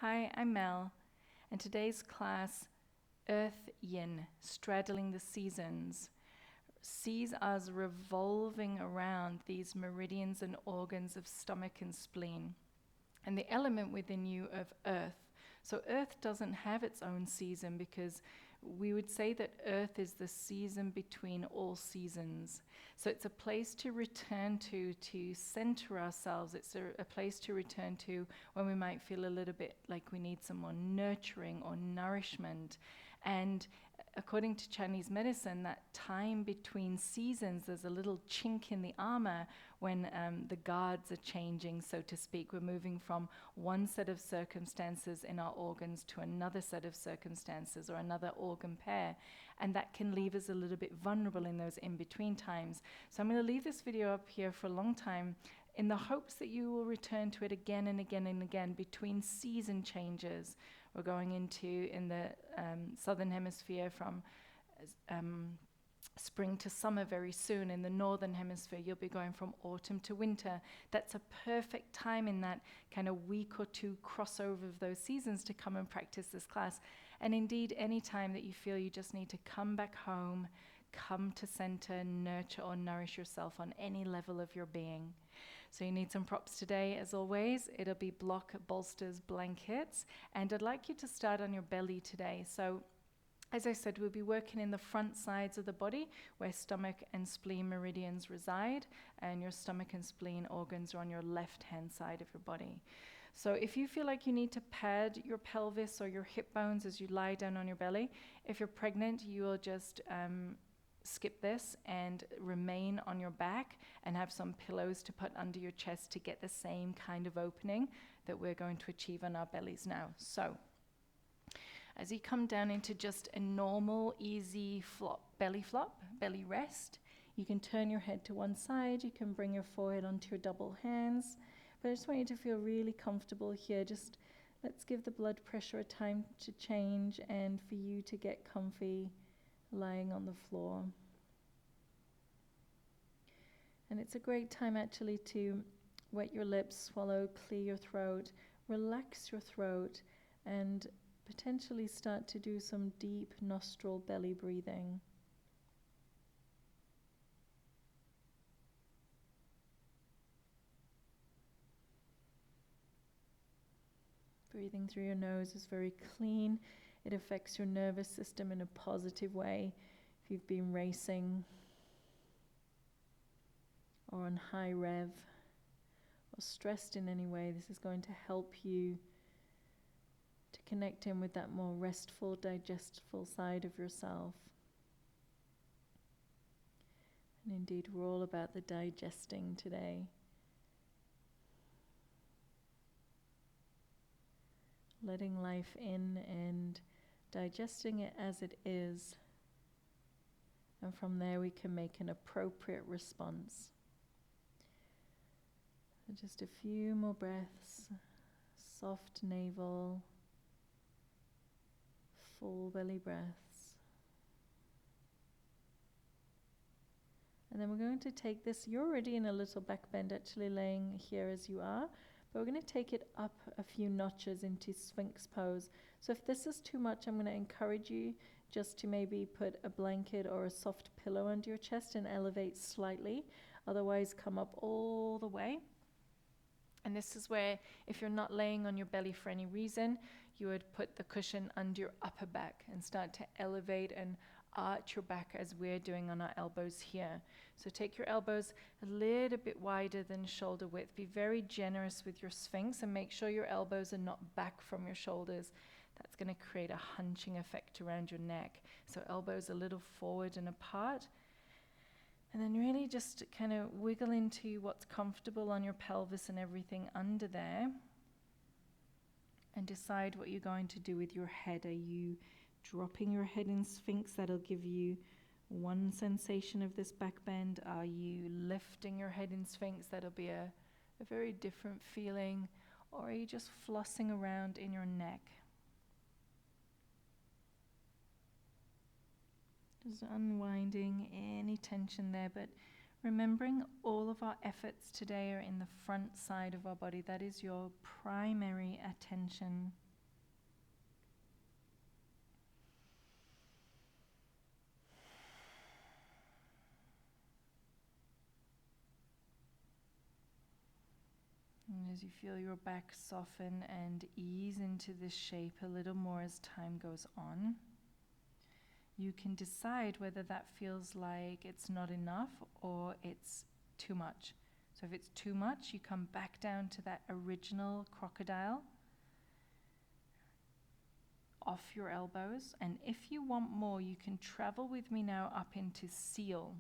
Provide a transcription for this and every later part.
Hi, I'm Mel, and today's class, Earth Yin, Straddling the Seasons, sees us revolving around these meridians and organs of stomach and spleen, and the element within you of earth. So earth doesn't have its own season because we would say that earth is the season between all seasons. So it's a place to return to center ourselves. It's a place to return to when we might feel a little bit like we need some more nurturing or nourishment. And according to Chinese medicine, that time between seasons, there's a little chink in the armor when the guards are changing, so to speak. We're moving from one set of circumstances in our organs to another set of circumstances or another organ pair. And that can leave us a little bit vulnerable in those in-between times. So I'm going to leave this video up here for a long time in the hopes that you will return to it again and again and again between season changes. We're going into, in the southern hemisphere, from spring to summer very soon. In the northern hemisphere, you'll be going from autumn to winter. That's a perfect time in that kind of week or two crossover of those seasons to come and practice this class. And indeed, any time that you feel you just need to come back home, come to center, nurture or nourish yourself on any level of your being. So you need some props today, as always. It'll be block, bolsters, blankets. And I'd like you to start on your belly today. So as I said, we'll be working in the front sides of the body where stomach and spleen meridians reside, and your stomach and spleen organs are on your left-hand side of your body. So if you feel like you need to pad your pelvis or your hip bones as you lie down on your belly, if you're pregnant, you will just skip this and remain on your back and have some pillows to put under your chest to get the same kind of opening that we're going to achieve on our bellies now. So as you come down into just a normal, easy flop, belly rest, you can turn your head to one side, you can bring your forehead onto your double hands, but I just want you to feel really comfortable here. Just let's give the blood pressure a time to change and for you to get comfy lying on the floor. And it's a great time actually to wet your lips, swallow, clear your throat, relax your throat, and potentially start to do some deep nostril belly breathing. Breathing through your nose is very clean. It affects your nervous system in a positive way. If you've been racing or on high rev or stressed in any way, this is going to help you to connect in with that more restful, digestible side of yourself. And indeed, we're all about the digesting today. Letting life in and digesting it as it is. And from there we can make an appropriate response. So just a few more breaths. Soft navel, full belly breaths. And then we're going to take this, you're already in a little back bend actually laying here as you are, but we're going to take it up a few notches into Sphinx pose. So if this is too much, I'm going to encourage you just to maybe put a blanket or a soft pillow under your chest and elevate slightly. Otherwise, come up all the way. And this is where, if you're not laying on your belly for any reason, you would put the cushion under your upper back and start to elevate and arch your back as we're doing on our elbows here. So take your elbows a little bit wider than shoulder width. Be very generous with your Sphinx and make sure your elbows are not back from your shoulders. That's going to create a hunching effect around your neck. So elbows a little forward and apart. And then really just kind of wiggle into what's comfortable on your pelvis and everything under there. And decide what you're going to do with your head. Are you dropping your head in Sphinx? That'll give you one sensation of this back bend. Are you lifting your head in Sphinx? That'll be a very different feeling. Or are you just flossing around in your neck? Just unwinding any tension there, but remembering all of our efforts today are in the front side of our body. That is your primary attention. And as you feel your back soften and ease into this shape a little more as time goes on, you can decide whether that feels like it's not enough or it's too much. So if it's too much, you come back down to that original crocodile, off your elbows. And if you want more, you can travel with me now up into seal.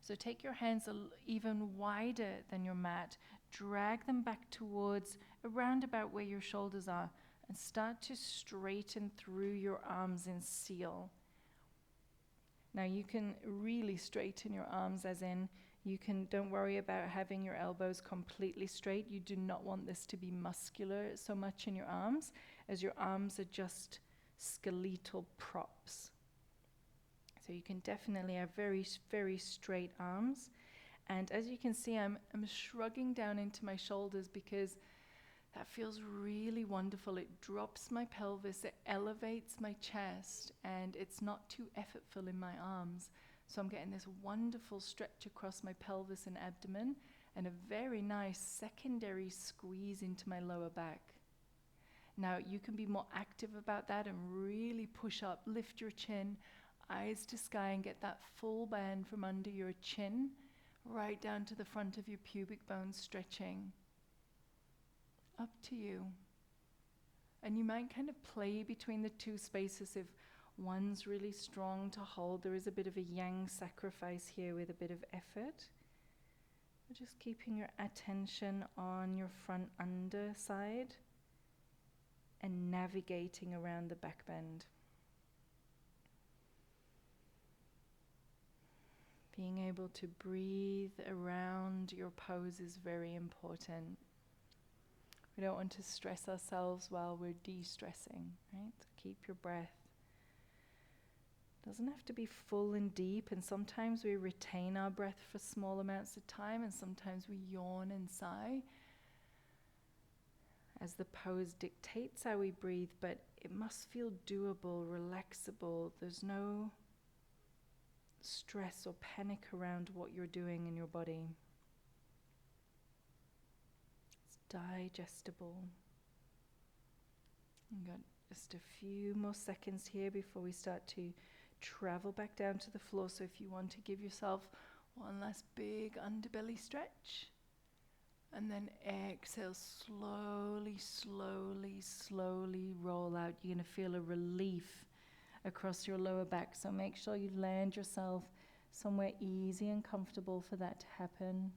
So take your hands even wider than your mat, drag them back towards around about where your shoulders are, and start to straighten through your arms in seal. Now you can really straighten your arms, as in don't worry about having your elbows completely straight. You do not want this to be muscular so much in your arms, as your arms are just skeletal props. So you can definitely have very, very straight arms. And as you can see, I'm shrugging down into my shoulders because that feels really wonderful. It drops my pelvis, it elevates my chest, and it's not too effortful in my arms. So I'm getting this wonderful stretch across my pelvis and abdomen, and a very nice secondary squeeze into my lower back. Now you can be more active about that and really push up, lift your chin, eyes to sky, and get that full bend from under your chin right down to the front of your pubic bone, stretching. Up to you. And you might kind of play between the two spaces. If one's really strong to hold, there is a bit of a yang sacrifice here with a bit of effort. But just keeping your attention on your front underside and navigating around the back bend. Being able to breathe around your pose is very important. We don't want to stress ourselves while we're de-stressing, right? So keep your breath. It doesn't have to be full and deep, and sometimes we retain our breath for small amounts of time, and sometimes we yawn and sigh as the pose dictates how we breathe, but it must feel doable, relaxable. There's no stress or panic around what you're doing in your body. It's digestible. We've got just a few more seconds here before we start to travel back down to the floor. So if you want to give yourself one last big underbelly stretch, and then exhale, slowly, slowly, slowly roll out. You're going to feel a relief across your lower back. So make sure you land yourself somewhere easy and comfortable for that to happen.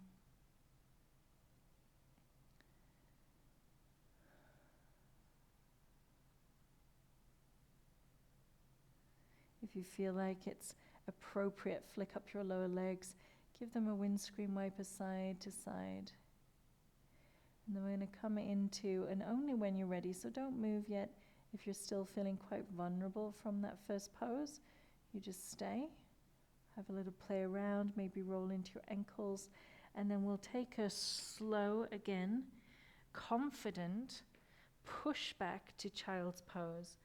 If you feel like it's appropriate, flick up your lower legs. Give them a windscreen wiper side to side. And then we're going to come into, and only when you're ready, so don't move yet. If you're still feeling quite vulnerable from that first pose, you just stay. Have a little play around, maybe roll into your ankles, and then we'll take a slow, again, confident push back to child's pose.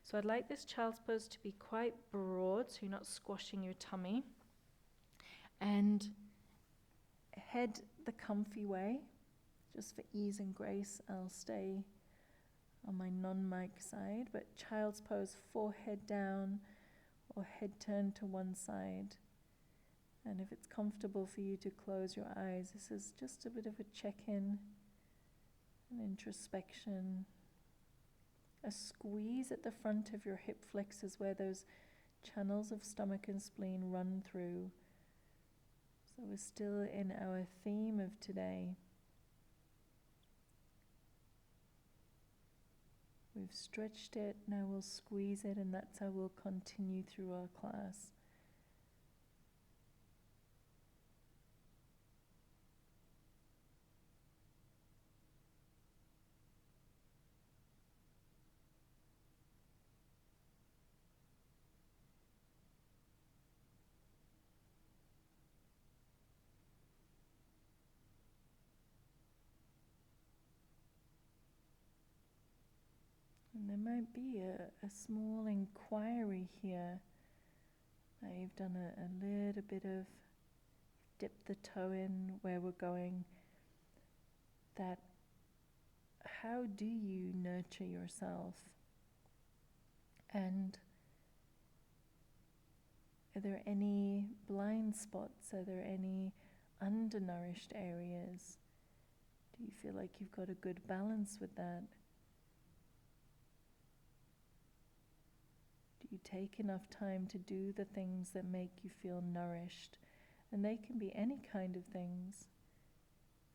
So I'd like this child's pose to be quite broad, so you're not squashing your tummy. And head the comfy way. Just for ease and grace, I'll stay on my non-mic side, but child's pose, forehead down or head turned to one side. And if it's comfortable for you to close your eyes, this is just a bit of a check-in, an introspection. A squeeze at the front of your hip flexors where those channels of stomach and spleen run through. So we're still in our theme of today. We've stretched it, now we'll squeeze it, and that's how we'll continue through our class. And there might be a small inquiry here. You've done a little bit of dip the toe in where we're going. That how do you nurture yourself? And are there any blind spots? Are there any undernourished areas? Do you feel like you've got a good balance with that? Do you take enough time to do the things that make you feel nourished? And they can be any kind of things.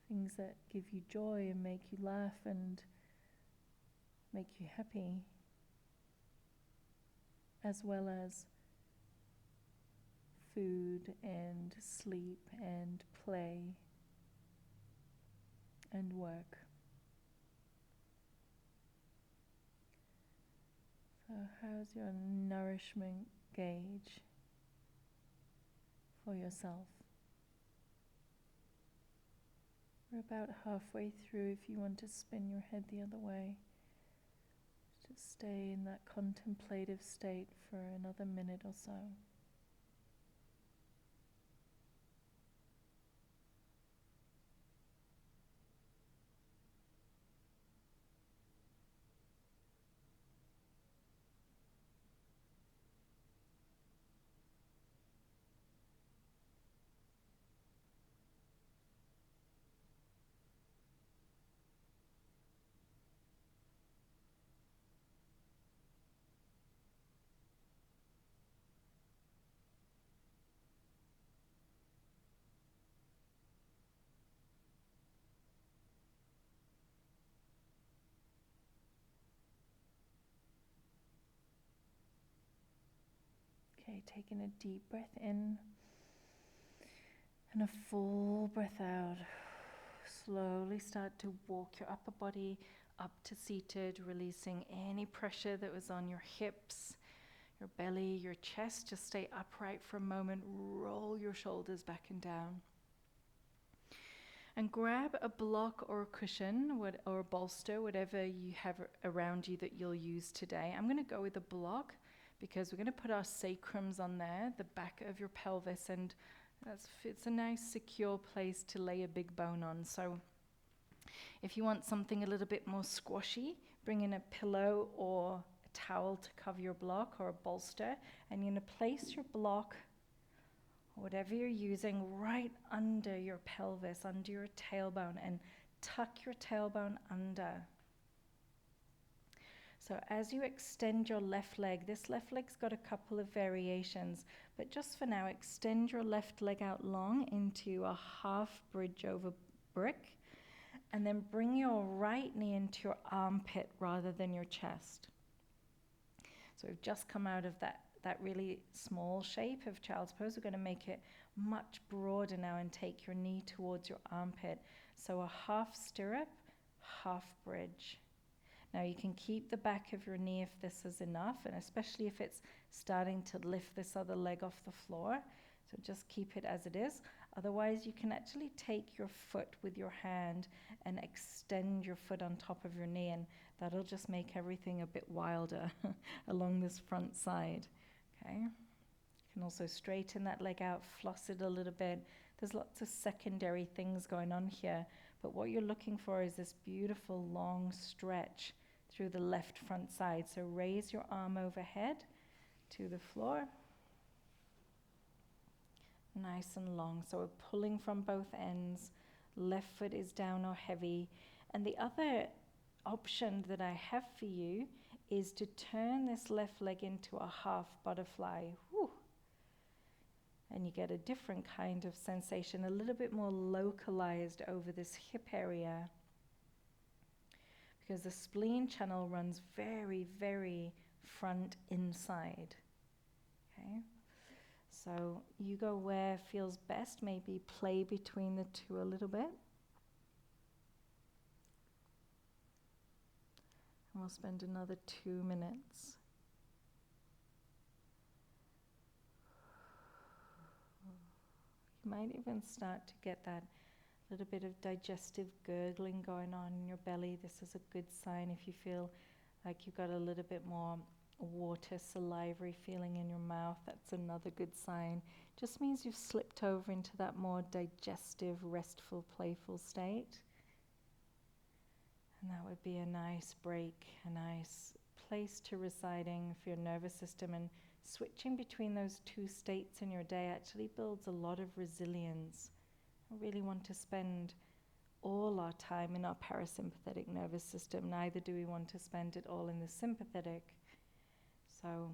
Things that give you joy and make you laugh and make you happy, as well as food and sleep and play and work. So how's your nourishment gauge for yourself? We're about halfway through. If you want to spin your head the other way, just stay in that contemplative state for another minute or so. Okay, taking a deep breath in and a full breath out. Slowly start to walk your upper body up to seated, releasing any pressure that was on your hips, your belly, your chest. Just stay upright for a moment. Roll your shoulders back and down. And grab a block or a cushion or a bolster, whatever you have around you that you'll use today. I'm going to go with a block because we're going to put our sacrums on there, the back of your pelvis, and it's a nice secure place to lay a big bone on. So if you want something a little bit more squashy, bring in a pillow or a towel to cover your block or a bolster, and you're going to place your block, whatever you're using, right under your pelvis, under your tailbone, and tuck your tailbone under. So as you extend your left leg, this left leg's got a couple of variations, but just for now, extend your left leg out long into a half bridge over brick, and then bring your right knee into your armpit rather than your chest. So we've just come out of that really small shape of child's pose. We're going to make it much broader now and take your knee towards your armpit. So a half stirrup, half bridge. Now you can keep the back of your knee if this is enough, and especially if it's starting to lift this other leg off the floor. So just keep it as it is. Otherwise, you can actually take your foot with your hand and extend your foot on top of your knee, and that'll just make everything a bit wilder along this front side. Okay. You can also straighten that leg out, floss it a little bit. There's lots of secondary things going on here, but what you're looking for is this beautiful long stretch through the left front side. So raise your arm overhead to the floor. Nice and long. So we're pulling from both ends. Left foot is down or heavy. And the other option that I have for you is to turn this left leg into a half butterfly. Whew. And you get a different kind of sensation, a little bit more localized over this hip area, because the spleen channel runs very, very front inside. Okay, so you go where feels best, maybe play between the two a little bit. And we'll spend another 2 minutes. You might even start to get that little bit of digestive gurgling going on in your belly. This is a good sign. If you feel like you've got a little bit more water, salivary feeling in your mouth, that's another good sign. Just means you've slipped over into that more digestive, restful, playful state. And that would be a nice break, a nice place to residing for your nervous system. And switching between those two states in your day actually builds a lot of resilience. I really want to spend all our time in our parasympathetic nervous system. Neither do we want to spend it all in the sympathetic. So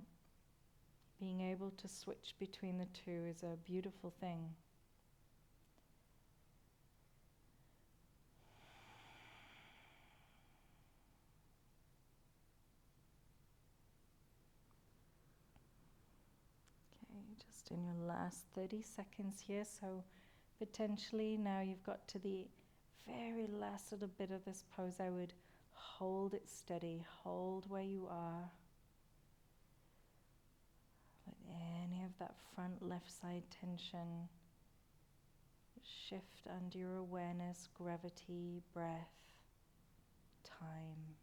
being able to switch between the two is a beautiful thing. Okay, just in your last 30 seconds here, so potentially now you've got to the very last little bit of this pose. I would hold it steady, hold where you are. Let any of that front left side tension shift under your awareness, gravity, breath, time.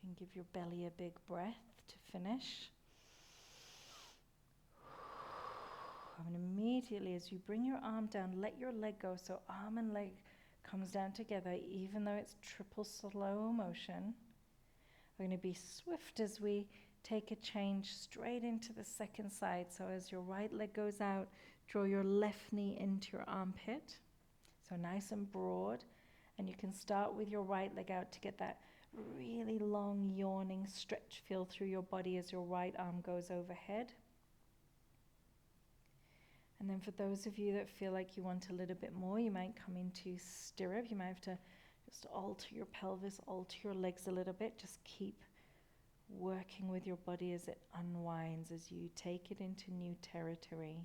You can give your belly a big breath to finish. And immediately as you bring your arm down, let your leg go, so arm and leg comes down together, even though it's triple slow motion. We're going to be swift as we take a change straight into the second side. So as your right leg goes out, draw your left knee into your armpit. So nice and broad. And you can start with your right leg out to get that really long yawning stretch feel through your body as your right arm goes overhead. And then for those of you that feel like you want a little bit more, you might come into stirrup. You might have to just alter your pelvis, alter your legs a little bit. Just keep working with your body as it unwinds, as you take it into new territory.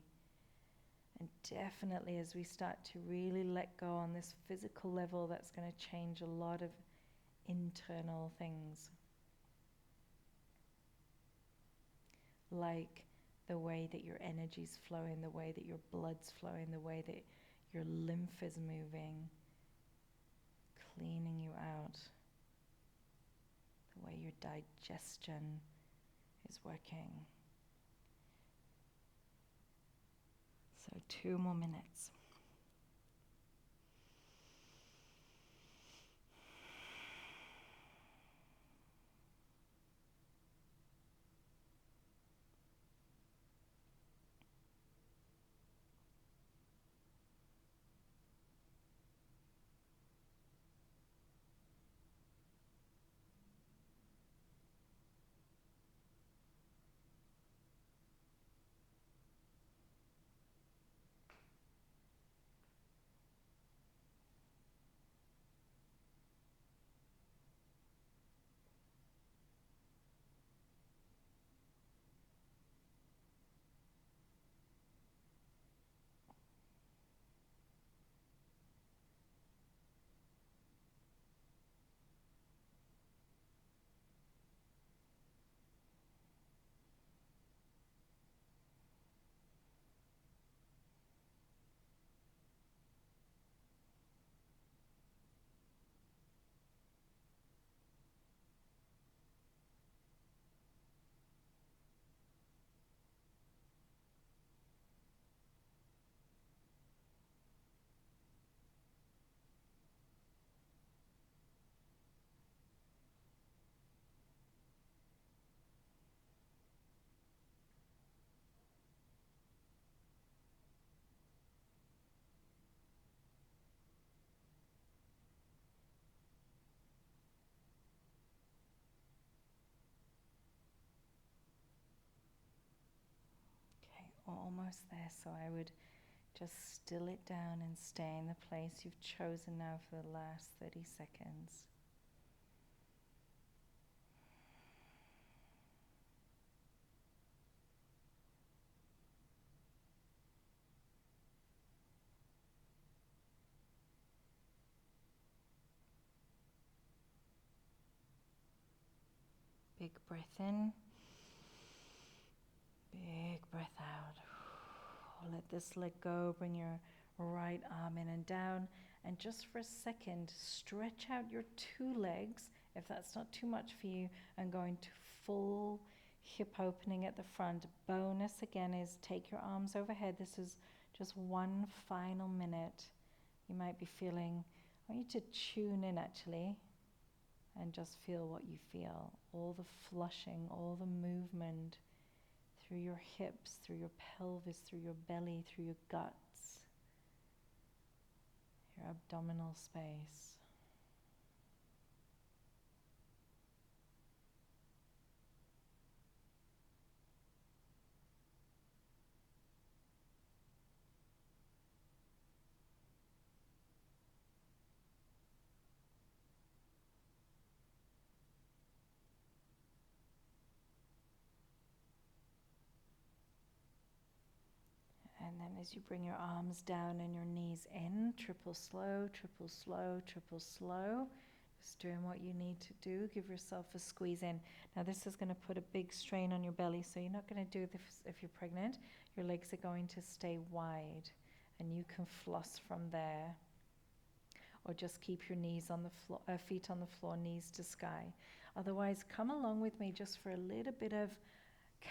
And definitely as we start to really let go on this physical level, that's going to change a lot of internal things. Like the way that your energy's flowing, the way that your blood's flowing, the way that your lymph is moving, cleaning you out, the way your digestion is working. So 2 more minutes. Almost there, so I would just still it down and stay in the place you've chosen now for the last 30 seconds. Big breath in. Big breath out. Let this leg go. Bring your right arm in and down. And just for a second, stretch out your two legs, if that's not too much for you, and go into full hip opening at the front. Bonus again is take your arms overhead. This is just one final minute. You might be feeling, I want you to tune in actually and just feel what you feel. All the flushing, all the movement through your hips, through your pelvis, through your belly, through your guts, your abdominal space. And then as you bring your arms down and your knees in, triple slow, triple slow, triple slow. Just doing what you need to do. Give yourself a squeeze in. Now this is going to put a big strain on your belly, so you're not going to do this if you're pregnant. Your legs are going to stay wide, and you can floss from there. Or just keep your knees on the floor, feet on the floor, knees to sky. Otherwise, come along with me just for a little bit of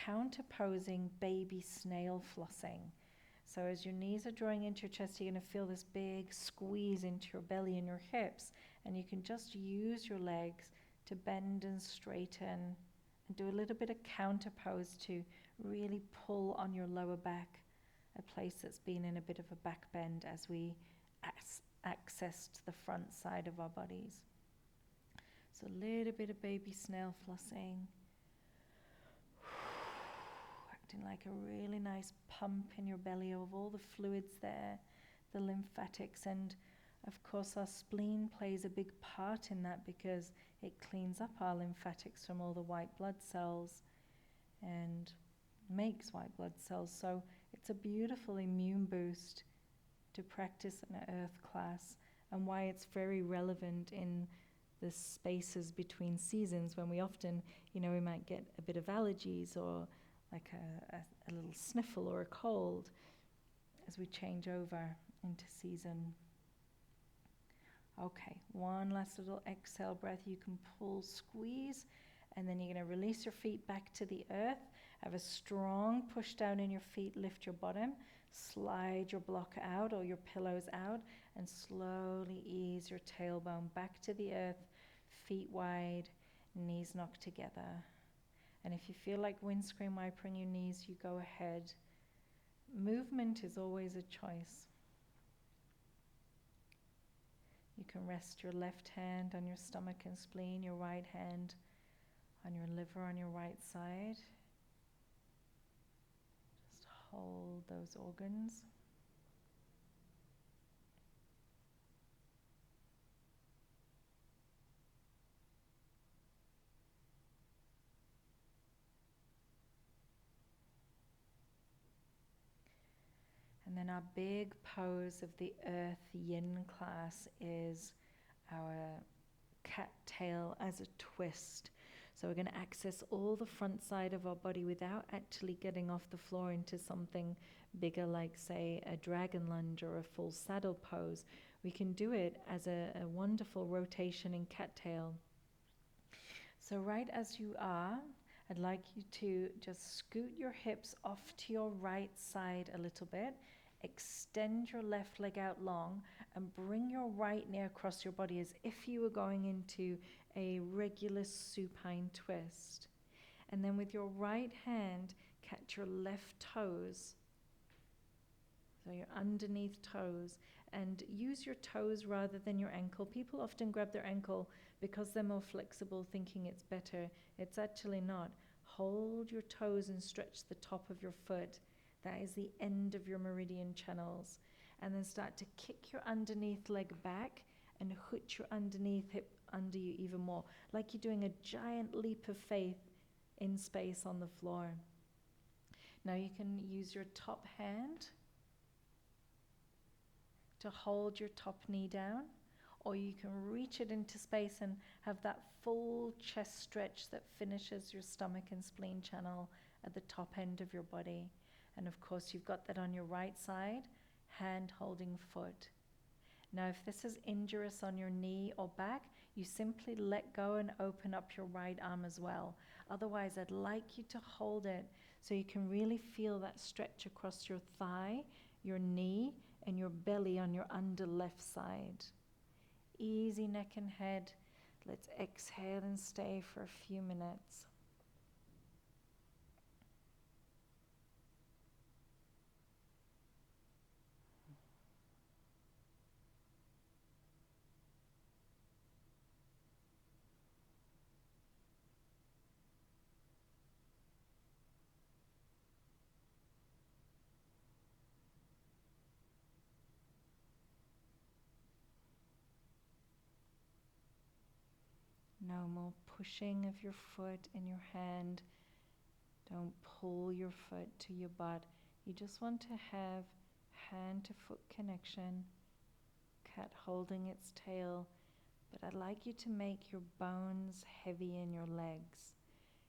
counterposing baby snail flossing. So as your knees are drawing into your chest, you're going to feel this big squeeze into your belly and your hips. And you can just use your legs to bend and straighten and do a little bit of counterpose to really pull on your lower back, a place that's been in a bit of a back bend as we accessed the front side of our bodies. So a little bit of baby snail flossing. Acting like a really nice pump in your belly of all the fluids there, the lymphatics, and of course our spleen plays a big part in that because it cleans up our lymphatics from all the white blood cells and makes white blood cells. So it's a beautiful immune boost to practice in an earth class, and why it's very relevant in the spaces between seasons when we often, we might get a bit of allergies or like a little sniffle or a cold as we change over into season. Okay, one last little exhale breath. You can pull, squeeze, and then you're going to release your feet back to the earth. Have a strong push down in your feet, lift your bottom, slide your block out or your pillows out, and slowly ease your tailbone back to the earth, feet wide, knees knocked together. And if you feel like windscreen wipering your knees, you go ahead. Movement is always a choice. You can rest your left hand on your stomach and spleen, your right hand on your liver on your right side. Just hold those organs. And then our big pose of the Earth Yin class is our cat tail as a twist. So we're going to access all the front side of our body without actually getting off the floor into something bigger like, say, a dragon lunge or a full saddle pose. We can do it as a wonderful rotation in cat tail. So right as you are, I'd like you to just scoot your hips off to your right side a little bit. Extend your left leg out long and bring your right knee across your body as if you were going into a regular supine twist. And then with your right hand, catch your left toes. So your underneath toes, and use your toes rather than your ankle. People often grab their ankle because they're more flexible, thinking it's better. It's actually not. Hold your toes and stretch the top of your foot. That is the end of your meridian channels. And then start to kick your underneath leg back and hook your underneath hip under you even more, like you're doing a giant leap of faith in space on the floor. Now you can use your top hand to hold your top knee down, or you can reach it into space and have that full chest stretch that finishes your stomach and spleen channel at the top end of your body. And of course, you've got that on your right side, hand holding foot. Now, if this is injurious on your knee or back, you simply let go and open up your right arm as well. Otherwise, I'd like you to hold it so you can really feel that stretch across your thigh, your knee, and your belly on your under left side. Easy neck and head. Let's exhale and stay for a few minutes. No more pushing of your foot in your hand. Don't pull your foot to your butt. You just want to have hand to foot connection, cat holding its tail. But I'd like you to make your bones heavy in your legs,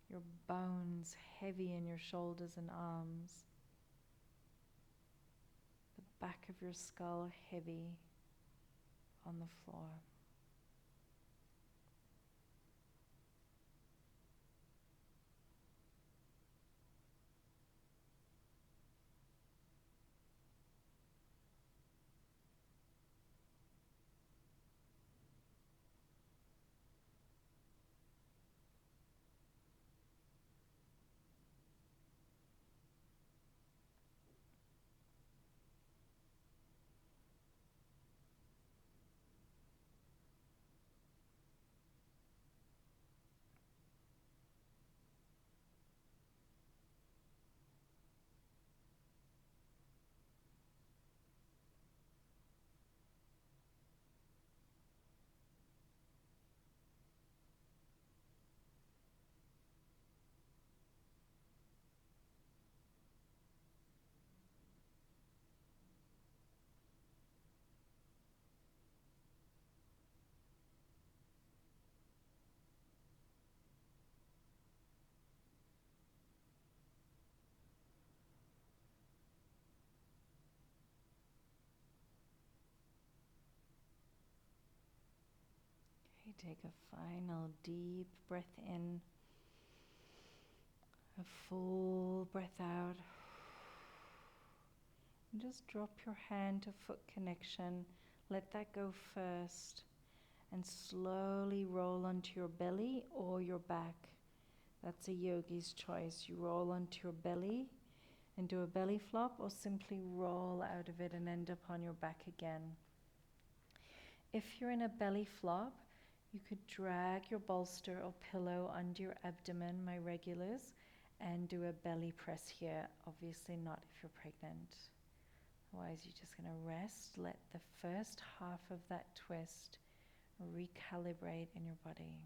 your bones heavy in your shoulders and arms, the back of your skull heavy on the floor. Okay, take a final deep breath in, a full breath out. And just drop your hand to foot connection. Let that go first. And slowly roll onto your belly or your back. That's a yogi's choice. You roll onto your belly and do a belly flop, or simply roll out of it and end up on your back again. If you're in a belly flop, you could drag your bolster or pillow under your abdomen, my regulars, and do a belly press here. Obviously not if you're pregnant. Otherwise, you're just going to rest. Let the first half of that twist recalibrate in your body.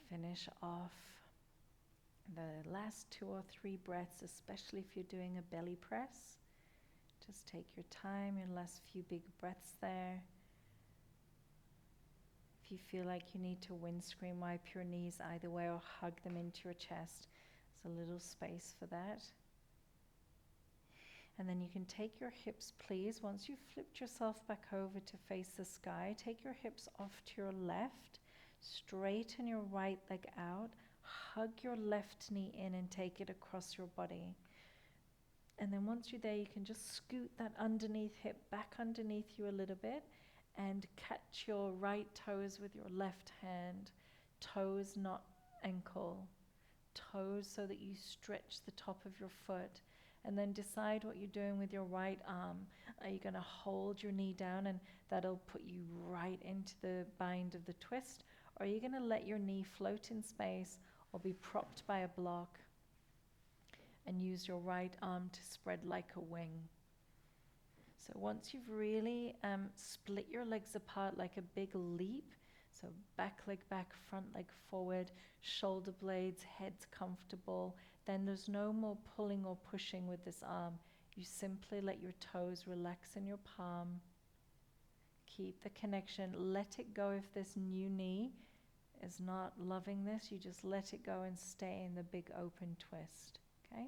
Finish off the last 2 or 3 breaths, especially if you're doing a belly press. Just take your time, your last few big breaths there. If you feel like you need to windscreen wipe your knees either way or hug them into your chest, there's a little space for that. And then you can take your hips, please, once you've flipped yourself back over to face the sky, take your hips off to your left, straighten your right leg out, hug your left knee in and take it across your body. And then once you're there, you can just scoot that underneath hip back underneath you a little bit and catch your right toes with your left hand. Toes, not ankle. Toes so that you stretch the top of your foot. And then decide what you're doing with your right arm. Are you going to hold your knee down and that'll put you right into the bind of the twist? Or are you going to let your knee float in space or be propped by a block and use your right arm to spread like a wing? So once you've really split your legs apart like a big leap, so back leg back, front leg forward, shoulder blades, head's comfortable, then there's no more pulling or pushing with this arm. You simply let your toes relax in your palm. Keep the connection. Let it go if this new knee is not loving this. You just let it go and stay in the big open twist. Okay?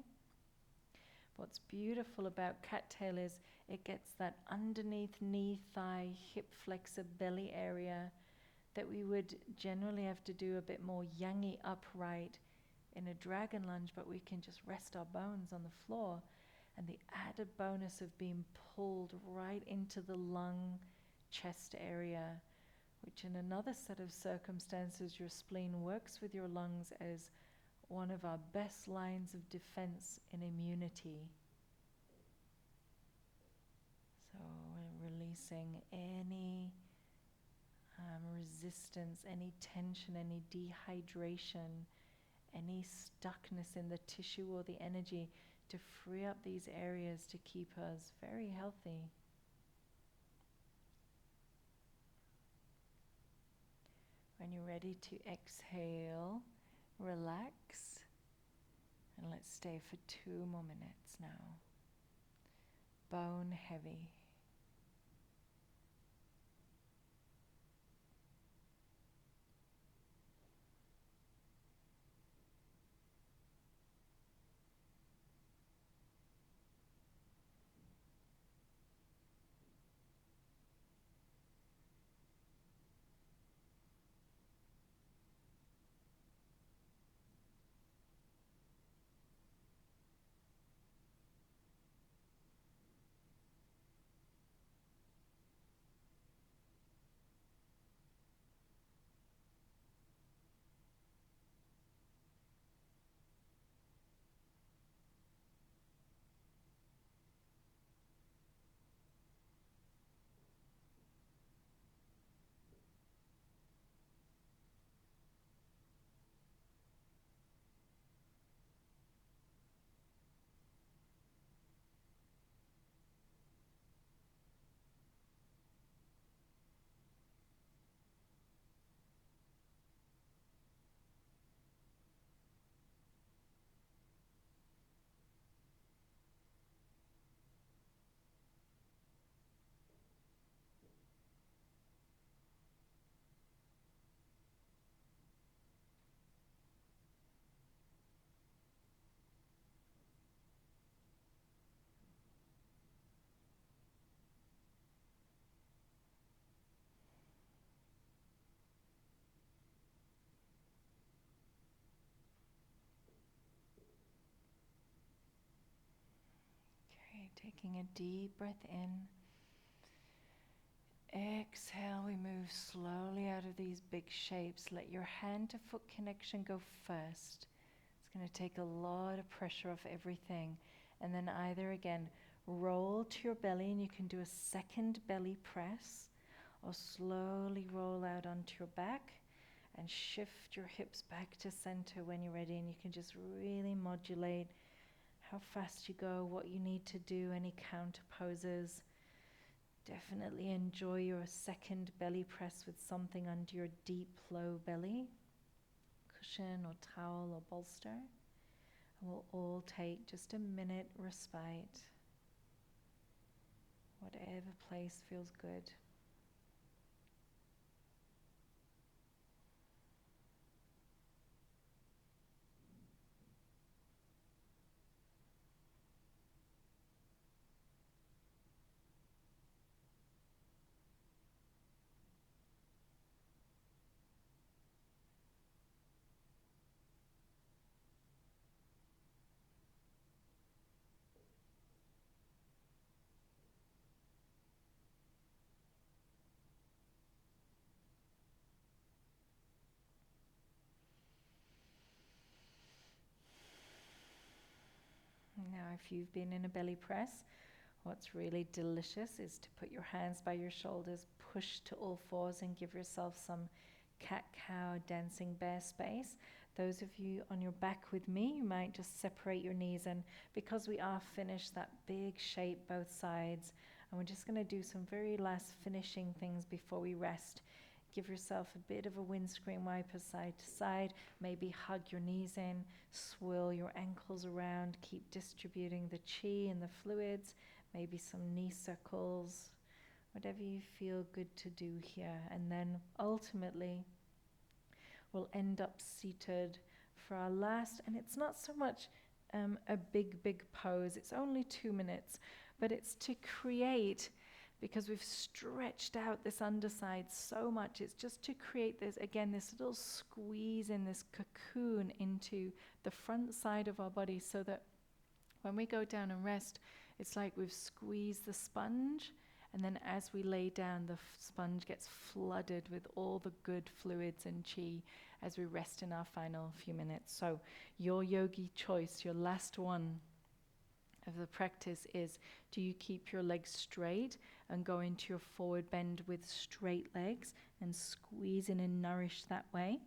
What's beautiful about cattail is it gets that underneath knee, thigh, hip flexor, belly area that we would generally have to do a bit more yangy upright in a dragon lunge, but we can just rest our bones on the floor. And the added bonus of being pulled right into the lung, chest area, which in another set of circumstances, your spleen works with your lungs as one of our best lines of defense in immunity. So we're releasing any resistance, any tension, any dehydration, any stuckness in the tissue or the energy, to free up these areas to keep us very healthy. When you're ready to exhale, relax, and let's stay for 2 more minutes now. Bone heavy. Okay, taking a deep breath in. Exhale, we move slowly out of these big shapes. Let your hand to foot connection go first. It's going to take a lot of pressure off everything. And then either again, roll to your belly, and you can do a second belly press, or slowly roll out onto your back and shift your hips back to center when you're ready. And you can just really modulate how fast you go, what you need to do, any counter poses. Definitely enjoy your second belly press with something under your deep, low belly, cushion or towel or bolster. And we'll all take just a minute respite, whatever place feels good. Now, if you've been in a belly press, what's really delicious is to put your hands by your shoulders, push to all fours, and give yourself some cat-cow dancing bear space. Those of you on your back with me, you might just separate your knees, and because we are finished that big shape both sides, And we're just going to do some very last finishing things before we rest. Give yourself a bit of a windscreen wiper side to side. Maybe hug your knees in, swirl your ankles around, keep distributing the chi and the fluids, maybe some knee circles, whatever you feel good to do here. And then ultimately, we'll end up seated for our last, and it's not so much a big pose, it's only 2 minutes, but it's to create, because we've stretched out this underside so much, it's just to create this, again, this little squeeze in, this cocoon into the front side of our body, so that when we go down and rest, it's like we've squeezed the sponge, and then as we lay down, the sponge gets flooded with all the good fluids and chi as we rest in our final few minutes. So your yogi choice, your last one of the practice is, do you keep your legs straight and go into your forward bend with straight legs and squeeze in and nourish that way?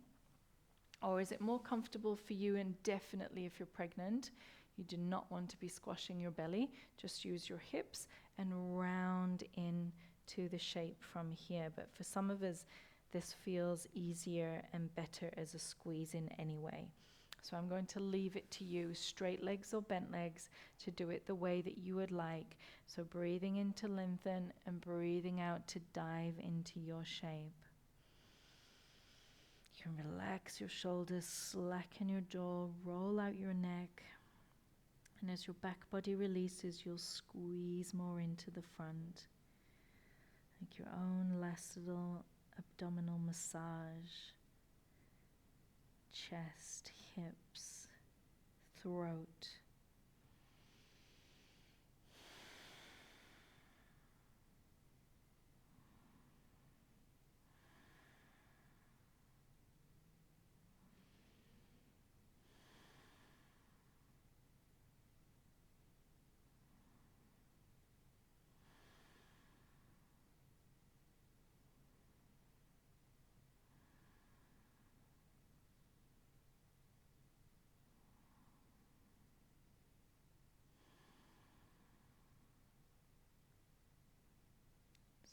Or is it more comfortable for you, and definitely if you're pregnant, you do not want to be squashing your belly, just use your hips and round in to the shape from here. But for some of us, this feels easier and better as a squeeze in anyway. So I'm going to leave it to you, straight legs or bent legs, to do it the way that you would like. So breathing in to lengthen and breathing out to dive into your shape. You can relax your shoulders, slacken your jaw, roll out your neck. And as your back body releases, you'll squeeze more into the front. Like your own last little abdominal massage. Chest, hips, throat.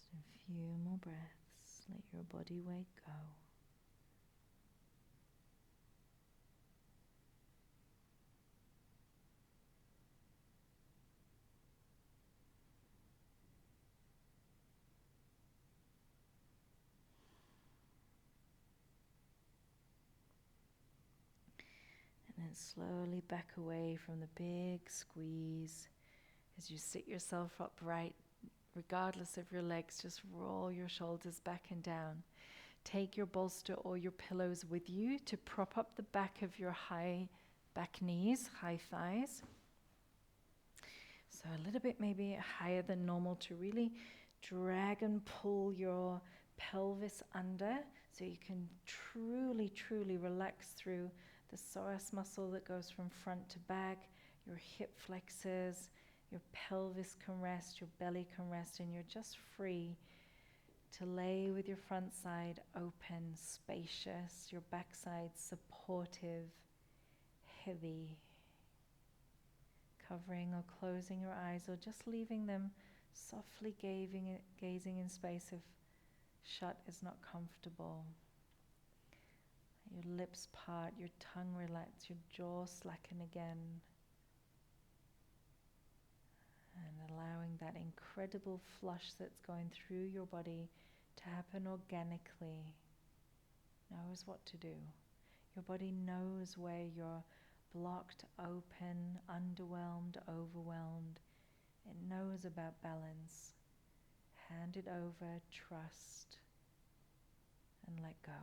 A few more breaths, let your body weight go. And then slowly back away from the big squeeze. As you sit yourself upright, regardless of your legs, just roll your shoulders back and down. Take your bolster or your pillows with you to prop up the back of your high back knees, high thighs. So a little bit maybe higher than normal, to really drag and pull your pelvis under so you can truly relax through the psoas muscle that goes from front to back, your hip flexors, your pelvis can rest, your belly can rest, and you're just free to lay with your front side open, spacious, your backside supportive, heavy, covering or closing your eyes, or just leaving them softly gazing in space if shut is not comfortable. Your lips part, your tongue relax, your jaw slacken again. And allowing that incredible flush that's going through your body to happen organically. Knows what to do. Your body knows where you're blocked, open, underwhelmed, overwhelmed. It knows about balance. Hand it over, trust, and let go.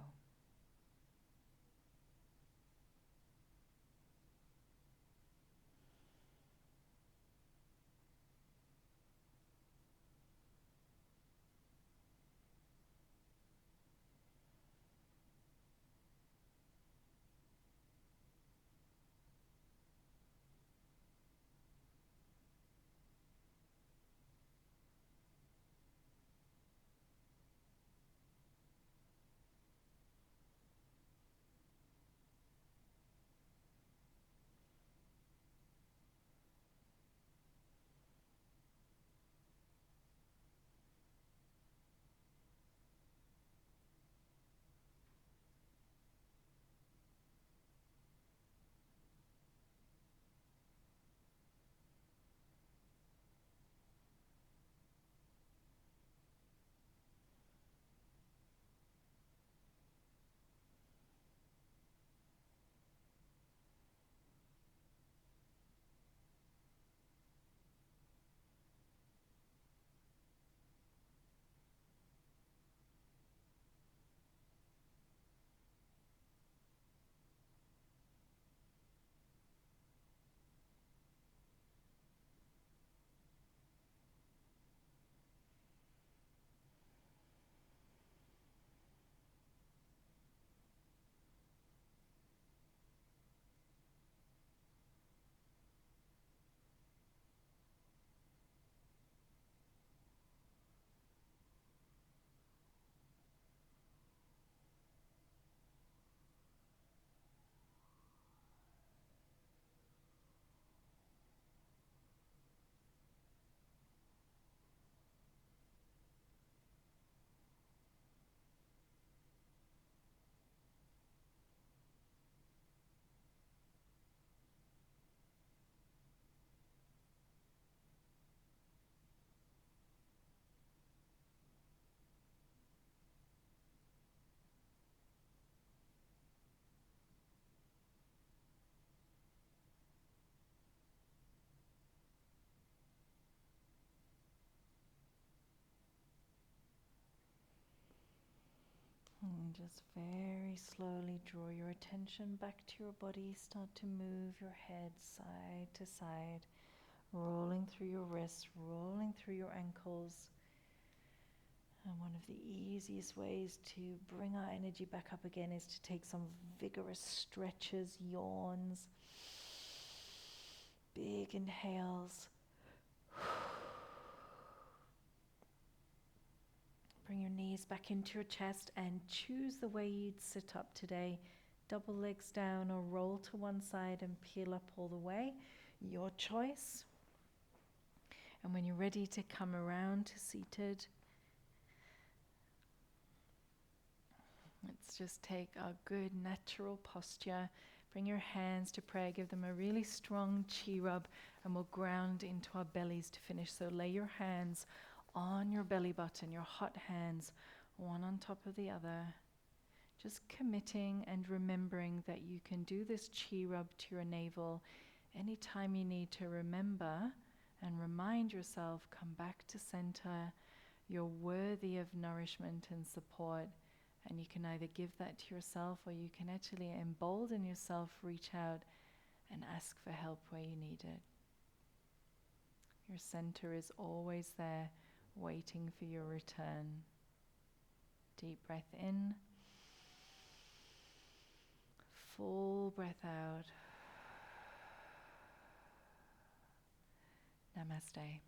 And just very slowly draw your attention back to your body. Start to move your head side to side, rolling through your wrists, rolling through your ankles. And one of the easiest ways to bring our energy back up again is to take some vigorous stretches, yawns, big inhales. Bring your knees back into your chest and choose the way you'd sit up today. Double legs down or roll to one side and peel up all the way. Your choice. And when you're ready to come around to seated, let's just take a good natural posture. Bring your hands to prayer. Give them a really strong chi rub, and we'll ground into our bellies to finish. So lay your hands on your belly button, your hot hands, one on top of the other. Just committing and remembering that you can do this chi rub to your navel anytime you need to remember and remind yourself, come back to center. You're worthy of nourishment and support. And you can either give that to yourself or you can actually embolden yourself, reach out and ask for help where you need it. Your center is always there, waiting for your return. Deep breath in. Full breath out. Namaste.